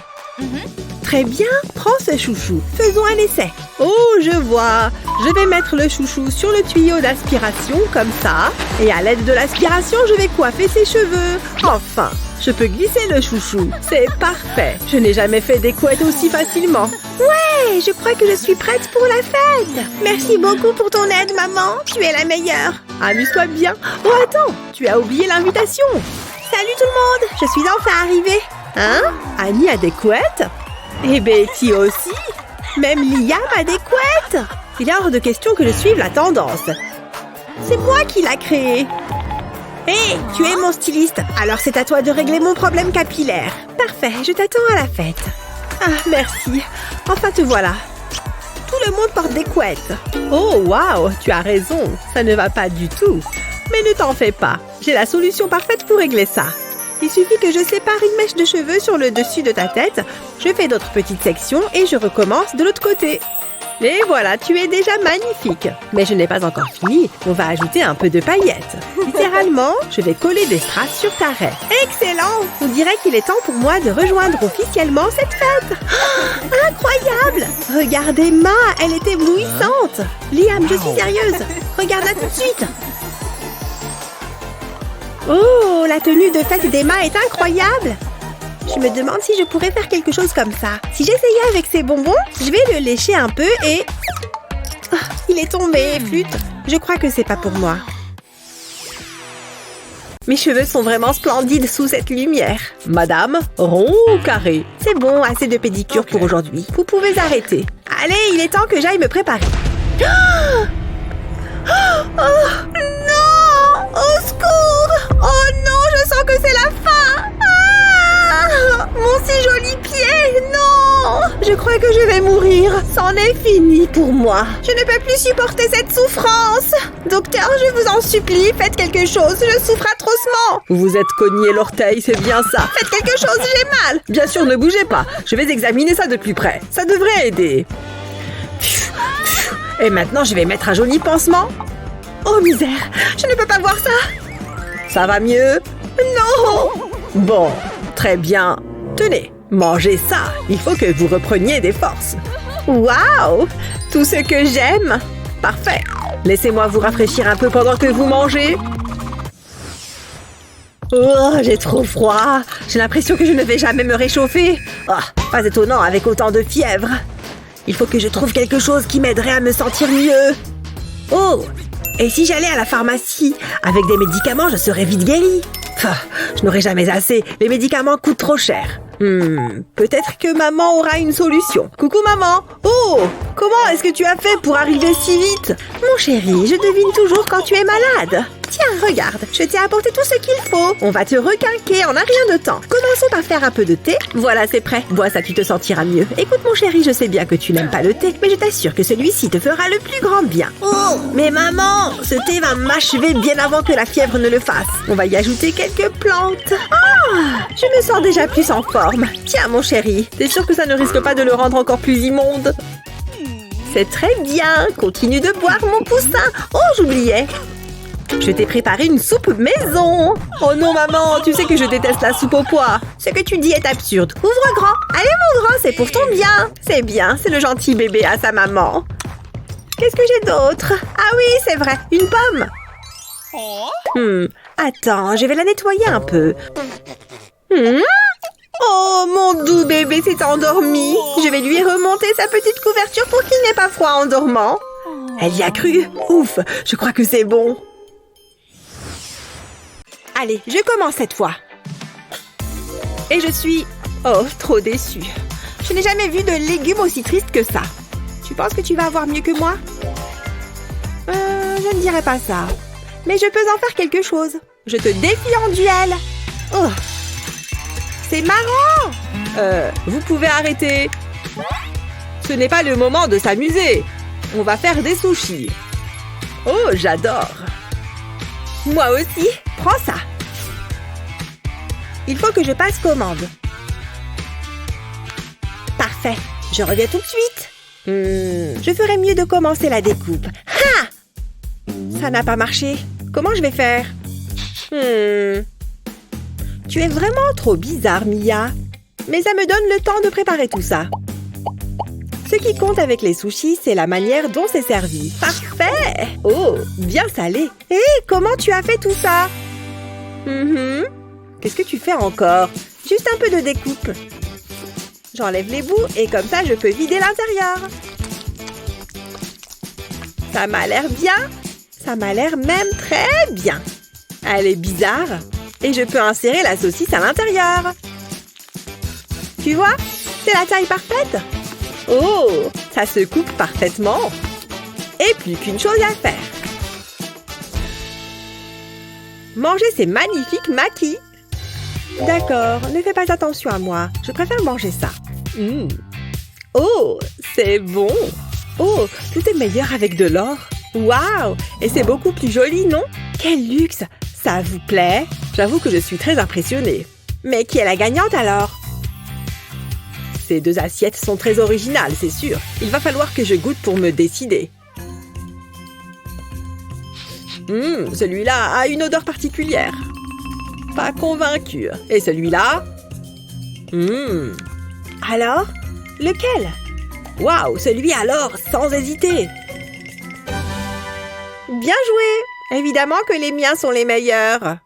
Très bien, prends ce chouchou. Faisons un essai. Oh, je vois. Je vais mettre le chouchou sur le tuyau d'aspiration, comme ça. Et à l'aide de l'aspiration, je vais coiffer ses cheveux. Enfin, je peux glisser le chouchou. C'est parfait. Je n'ai jamais fait des couettes aussi facilement. Ouais, je crois que je suis prête pour la fête. Merci beaucoup pour ton aide, maman. Tu es la meilleure. Amuse-toi bien. Oh, attends, tu as oublié l'invitation. Salut tout le monde, je suis enfin arrivée. Hein? Annie a des couettes? Et Betty aussi? Même Liam a des couettes? Il est hors de question que je suive la tendance. C'est moi qui l'a créé. Hé, tu es mon styliste, alors c'est à toi de régler mon problème capillaire. Parfait, je t'attends à la fête. Ah, merci. Enfin, te voilà. Tout le monde porte des couettes. Oh, waouh, tu as raison. Ça ne va pas du tout. Mais ne t'en fais pas. J'ai la solution parfaite pour régler ça. Il suffit que je sépare une mèche de cheveux sur le dessus de ta tête. Je fais d'autres petites sections et je recommence de l'autre côté. Et voilà, tu es déjà magnifique. Mais je n'ai pas encore fini. On va ajouter un peu de paillettes. Littéralement, je vais coller des strass sur ta raie. Excellent! On dirait qu'il est temps pour moi de rejoindre officiellement cette fête. Oh, incroyable! Regarde Emma, elle est éblouissante. Liam, je suis sérieuse. Regarde-la tout de suite. Oh, la tenue de fête d'Emma est incroyable! Je me demande si je pourrais faire quelque chose comme ça. Si j'essayais avec ces bonbons, je vais le lécher un peu et... Oh, il est tombé, flûte. Je crois que c'est pas pour moi. Mes cheveux sont vraiment splendides sous cette lumière. Madame, rond ou carré? C'est bon, assez de pédicure pour aujourd'hui. Vous pouvez arrêter. Allez, il est temps que j'aille me préparer. Oh, oh non! Au secours! Oh non, je sens que c'est la fin! Ah! Mon si joli pied! Non! Je crois que je vais mourir. C'en est fini pour moi. Je ne peux plus supporter cette souffrance. Docteur, je vous en supplie, faites quelque chose. Je souffre atrocement. Vous vous êtes cogné l'orteil, c'est bien ça. Faites quelque chose, j'ai mal. Bien sûr, ne bougez pas. Je vais examiner ça de plus près. Ça devrait aider. Et maintenant, je vais mettre un joli pansement. Oh misère, je ne peux pas voir ça. Ça va mieux? Non. Bon, très bien. Tenez, mangez ça. Il faut que vous repreniez des forces. Waouh, tout ce que j'aime. Parfait. Laissez-moi vous rafraîchir un peu pendant que vous mangez. Oh, j'ai trop froid. J'ai l'impression que je ne vais jamais me réchauffer. Oh, pas étonnant avec autant de fièvre. Il faut que je trouve quelque chose qui m'aiderait à me sentir mieux. Oh, et si j'allais à la pharmacie? Avec des médicaments, je serais vite guérie. Je n'aurai jamais assez. Les médicaments coûtent trop cher. Peut-être que maman aura une solution. Coucou maman. Oh, comment est-ce que tu as fait pour arriver si vite? Mon chéri, je devine toujours quand tu es malade. Tiens, regarde, je t'ai apporté tout ce qu'il faut. On va te requinquer en un rien de temps. Commençons par faire un peu de thé. Voilà, c'est prêt. Bois ça, tu te sentiras mieux. Écoute, mon chéri, je sais bien que tu n'aimes pas le thé, mais je t'assure que celui-ci te fera le plus grand bien. Oh, mais maman, ce thé va m'achever bien avant que la fièvre ne le fasse. On va y ajouter quelques plantes. Ah, je me sens déjà plus en forme. Tiens, mon chéri, t'es sûr que ça ne risque pas de le rendre encore plus immonde? C'est très bien. Continue de boire, mon poussin. Oh, j'oubliais. Je t'ai préparé une soupe maison. Oh non, maman, tu sais que je déteste la soupe aux pois. Ce que tu dis est absurde. Ouvre grand. Allez, mon grand, c'est pour ton bien. C'est bien, c'est le gentil bébé à sa maman. Qu'est-ce que j'ai d'autre? Ah oui, c'est vrai, une pomme. Attends, je vais la nettoyer un peu. Oh, mon doux bébé s'est endormi. Je vais lui remonter sa petite couverture pour qu'il n'ait pas froid en dormant. Elle y a cru. Ouf, je crois que c'est bon. Allez, je commence cette fois. Et je suis... Oh, trop déçue. Je n'ai jamais vu de légumes aussi tristes que ça. Tu penses que tu vas avoir mieux que moi? Je ne dirais pas ça. Mais je peux en faire quelque chose. Je te défie en duel. Oh, c'est marrant. Vous pouvez arrêter. Ce n'est pas le moment de s'amuser. On va faire des sushis. Oh, j'adore. Moi aussi. Prends ça. Il faut que je passe commande. Parfait. Je reviens tout de suite. Je ferais mieux de commencer la découpe. Ha! Ça n'a pas marché. Comment je vais faire? Tu es vraiment trop bizarre, Mia. Mais ça me donne le temps de préparer tout ça. Ce qui compte avec les sushis, c'est la manière dont c'est servi. Parfait! Oh, bien salé. Hé, comment tu as fait tout ça? Qu'est-ce que tu fais encore? Juste un peu de découpe. J'enlève les bouts et comme ça, je peux vider l'intérieur. Ça m'a l'air bien. Ça m'a l'air même très bien. Elle est bizarre. Et je peux insérer la saucisse à l'intérieur. Tu vois? C'est la taille parfaite. Oh, ça se coupe parfaitement. Et plus qu'une chose à faire. Manger ces magnifiques maquis. D'accord, ne fais pas attention à moi. Je préfère manger ça. Oh, c'est bon. Oh, tout est meilleur avec de l'or. Waouh! Et c'est beaucoup plus joli, non? Quel luxe! Ça vous plaît? J'avoue que je suis très impressionnée. Mais qui est la gagnante alors? Ces deux assiettes sont très originales, c'est sûr. Il va falloir que je goûte pour me décider. Celui-là a une odeur particulière. Pas convaincue. Et celui-là? Alors? Lequel? Waouh, celui alors, sans hésiter. Bien joué! Évidemment que les miens sont les meilleurs.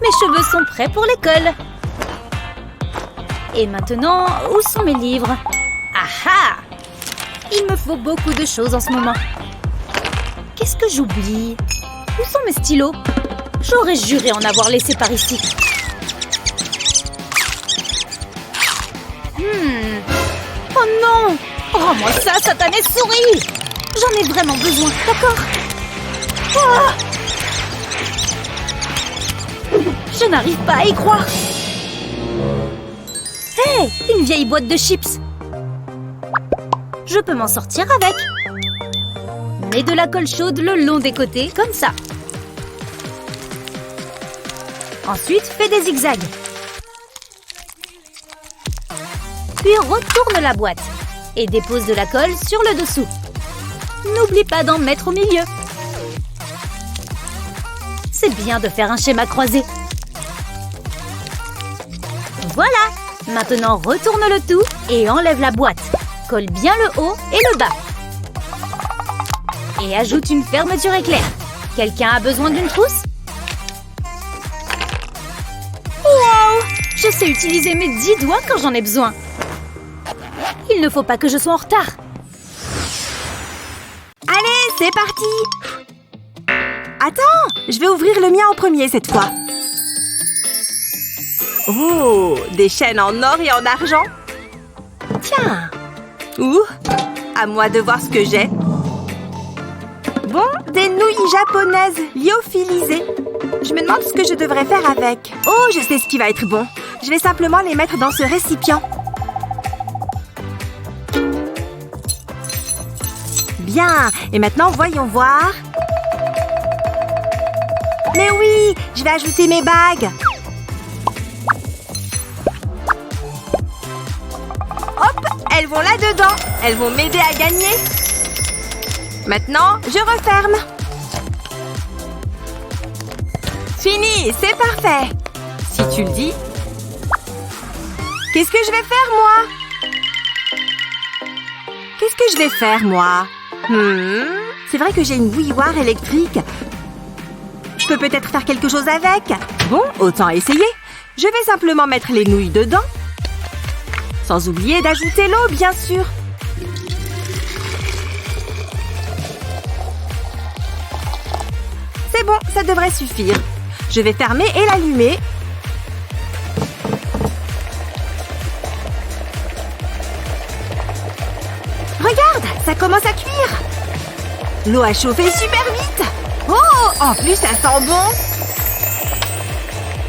Mes cheveux sont prêts pour l'école. Et maintenant, où sont mes livres? Ah! Il me faut beaucoup de choses en ce moment. Qu'est-ce que j'oublie? Où sont mes stylos? J'aurais juré en avoir laissé par ici. Oh non! Rends-moi ça, satanée souris! J'en ai vraiment besoin, d'accord? Oh! Je n'arrive pas à y croire. Hé! Une vieille boîte de chips. Je peux m'en sortir avec. Mets de la colle chaude le long des côtés, comme ça. Ensuite, fais des zigzags. Puis retourne la boîte et dépose de la colle sur le dessous. N'oublie pas d'en mettre au milieu. C'est bien de faire un schéma croisé. Voilà! Maintenant, retourne le tout et enlève la boîte. Colle bien le haut et le bas. Et ajoute une fermeture éclair. Quelqu'un a besoin d'une trousse? Wow! Je sais utiliser mes 10 doigts quand j'en ai besoin. Il ne faut pas que je sois en retard. Allez, c'est parti! Attends, je vais ouvrir le mien en premier cette fois. Oh, des chaînes en or et en argent. Tiens. À moi de voir ce que j'ai. Bon, des nouilles japonaises lyophilisées. Je me demande ce que je devrais faire avec. Oh, je sais ce qui va être bon. Je vais simplement les mettre dans ce récipient. Bien, et maintenant voyons voir. Mais oui, je vais ajouter mes bagues. Hop, elles vont là-dedans. Elles vont m'aider à gagner. Maintenant, je referme. Fini, c'est parfait. Si tu le dis. Qu'est-ce que je vais faire, moi? Qu'est-ce que je vais faire, moi? C'est vrai que j'ai une bouilloire électrique. Je peux peut-être faire quelque chose avec. Bon, autant essayer. Je vais simplement mettre les nouilles dedans. Sans oublier d'ajouter l'eau, bien sûr. C'est bon, ça devrait suffire. Je vais fermer et l'allumer. Regarde, ça commence à cuire. L'eau a chauffé super vite. Oh, en plus, ça sent bon.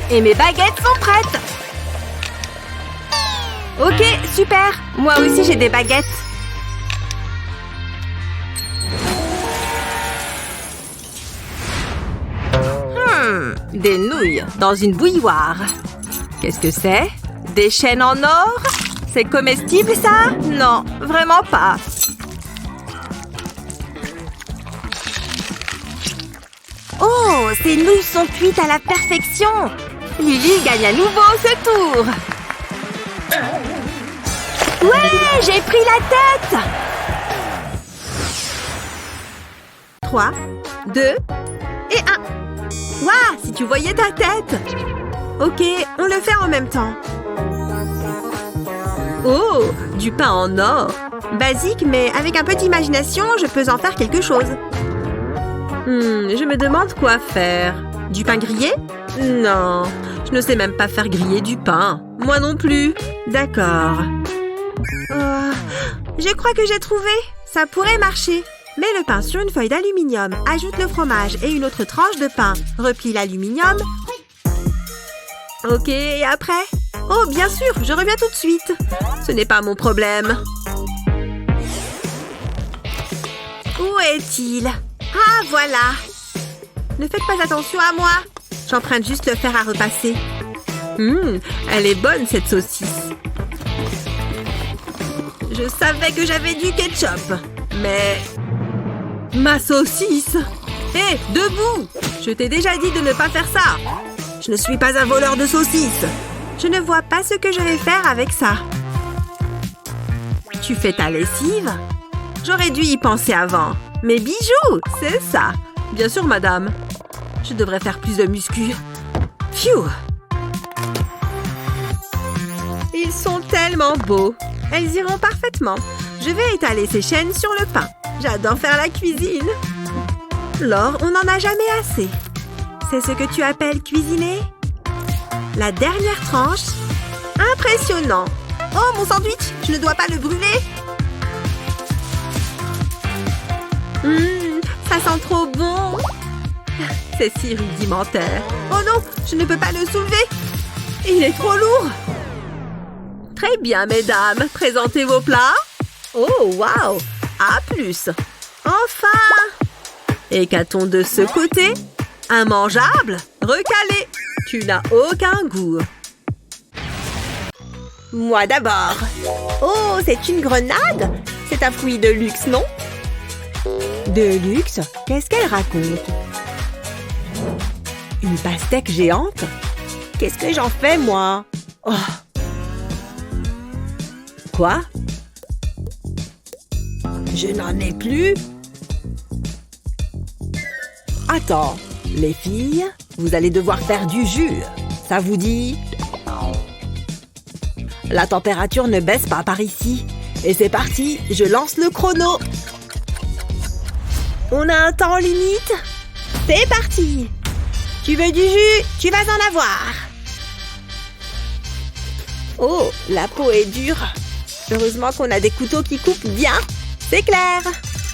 Et mes baguettes sont prêtes. Ok, super. Moi aussi, j'ai des baguettes. Des nouilles dans une bouilloire. Qu'est-ce que c'est? Des chaînes en or? C'est comestible, ça? Non, vraiment pas. Oh, ces nouilles sont cuites à la perfection. Lily gagne à nouveau ce tour. Ouais, j'ai pris la tête. 3, 2 et 1. Waouh, si tu voyais ta tête. Ok, on le fait en même temps. Oh, du pain en or. Basique, mais avec un peu d'imagination, je peux en faire quelque chose. Je me demande quoi faire. Du pain grillé? Non, je ne sais même pas faire griller du pain. Moi non plus. D'accord. Oh, je crois que j'ai trouvé. Ça pourrait marcher. Mets le pain sur une feuille d'aluminium, ajoute le fromage et une autre tranche de pain. Replie l'aluminium. Ok, et après? Oh, bien sûr, je reviens tout de suite. Ce n'est pas mon problème. Où est-il? Ah, voilà. Ne faites pas attention à moi. J'emprunte juste le fer à repasser. Elle est bonne, cette saucisse. Je savais que j'avais du ketchup. Mais... ma saucisse! Hé, debout! Je t'ai déjà dit de ne pas faire ça. Je ne suis pas un voleur de saucisses. Je ne vois pas ce que je vais faire avec ça. Tu fais ta lessive? J'aurais dû y penser avant. Mes bijoux, c'est ça. Bien sûr, madame. Je devrais faire plus de muscu. Phew! Ils sont tellement beaux. Elles iront parfaitement. Je vais étaler ces chaînes sur le pain. J'adore faire la cuisine. Laure, on n'en a jamais assez. C'est ce que tu appelles cuisiner? La dernière tranche. Impressionnant. Oh, mon sandwich, je ne dois pas le brûler. Ça sent trop bon. C'est si rudimentaire. Oh non, je ne peux pas le soulever. Il est trop lourd. Très bien, mesdames. Présentez vos plats. Oh, waouh. À plus. Enfin. Et qu'a-t-on de ce côté? Immangeable? Recalé. Tu n'as aucun goût. Moi d'abord. Oh, c'est une grenade? C'est un fruit de luxe, non? De luxe? Qu'est-ce qu'elle raconte? Une pastèque géante? Qu'est-ce que j'en fais, moi? Oh. Quoi? Je n'en ai plus? Attends, les filles, vous allez devoir faire du jus. Ça vous dit? La température ne baisse pas par ici. Et c'est parti, je lance le chrono. On a un temps limite? C'est parti! Tu veux du jus? Tu vas en avoir! Oh, la peau est dure. Heureusement qu'on a des couteaux qui coupent bien. C'est clair.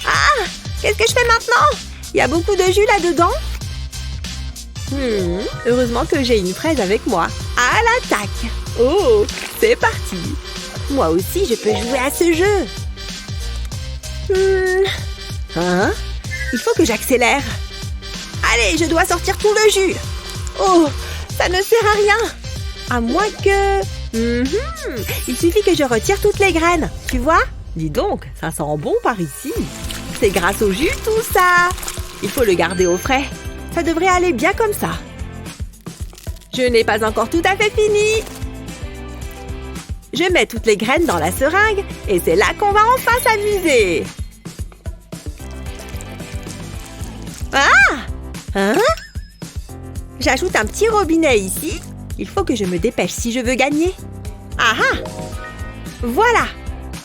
Ah! Qu'est-ce que je fais maintenant? Il y a beaucoup de jus là-dedans? Heureusement que j'ai une fraise avec moi. À l'attaque! Oh! C'est parti! Moi aussi, je peux jouer à ce jeu. Hein? Il faut que j'accélère. Allez, je dois sortir tout le jus. Oh! Ça ne sert à rien. À moins que... Il suffit que je retire toutes les graines. Tu vois? Dis donc, ça sent bon par ici. C'est grâce au jus tout ça. Il faut le garder au frais. Ça devrait aller bien comme ça. Je n'ai pas encore tout à fait fini. Je mets toutes les graines dans la seringue et c'est là qu'on va enfin s'amuser. Ah! Hein? J'ajoute un petit robinet ici. Il faut que je me dépêche si je veux gagner. Ah ah! Voilà!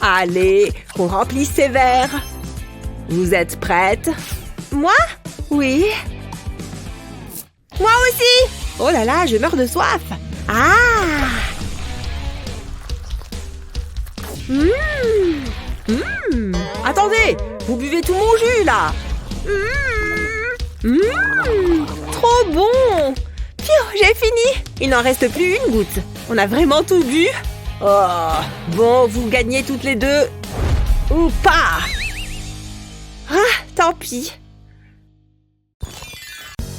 Allez, qu'on remplisse ces verres. Vous êtes prêtes? Moi? Oui. Moi aussi! Oh là là, je meurs de soif. Ah! Attendez! Vous buvez tout mon jus, là! Trop bon! Pfiou, j'ai fini! Il n'en reste plus une goutte. On a vraiment tout bu? Oh! Bon, vous gagnez toutes les deux. Ou pas! Ah, tant pis.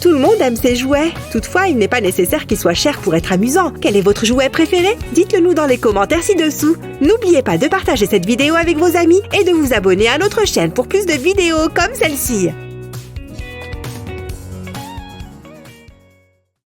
Tout le monde aime ses jouets. Toutefois, il n'est pas nécessaire qu'ils soient chers pour être amusants. Quel est votre jouet préféré? Dites-le nous dans les commentaires ci-dessous. N'oubliez pas de partager cette vidéo avec vos amis et de vous abonner à notre chaîne pour plus de vidéos comme celle-ci.